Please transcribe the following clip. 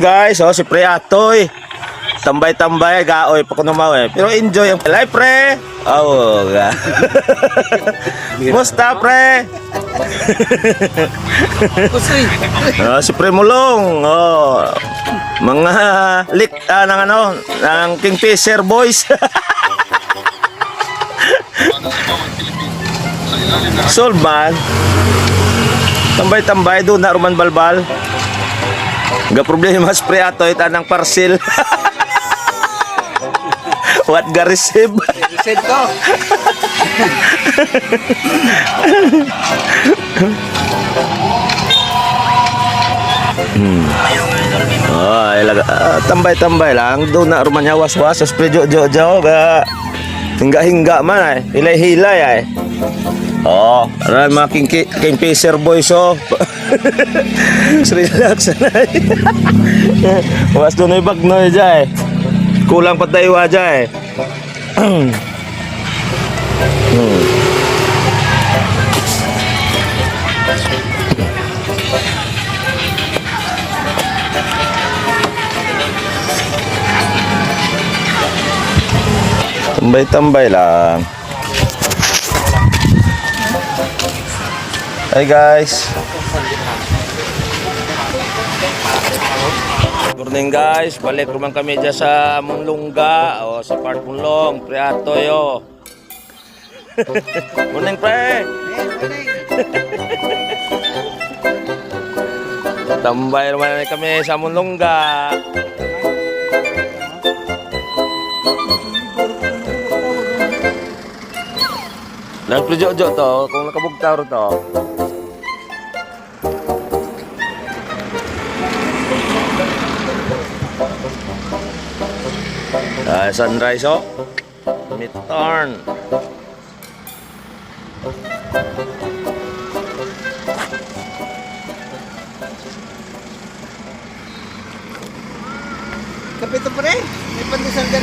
Guys, oh si Pre Atoy. Tambay-tambay gaoy pa kuno mao eh. Pero enjoy ang life, pre. Oh, ga. Musta, pre? Si Pre Mulong. Oh. Mga lik ng ano, ng Kingfisher Boys. Solman. Tambay-tambay doon na Roman Balbal. Ga problema sa Pre Atoy tanang parcel. What ga receive? Receive ko. Oh, tambay-tambay lang doon na Roman was-was sa Pre Jo ga hingga-hingga man ay hilay-hilay ay. Oh, aran mga Kingfisher Boys oh. Relax na. Was doon ay bagnoy jay. Kulang pa tayo aja eh. Tambay-tambay lang. Hey guys. Morning guys, balik naman kami dyan sa Munlungga o sa Park Munlong, Pre Atoy o. Morning pre. Tambay naman kami sa Munlungga. Nagprojojo to, kung nakabugtaw to. Sunrise oh. Mid-turn. Kapito pre, may pandesal dyan.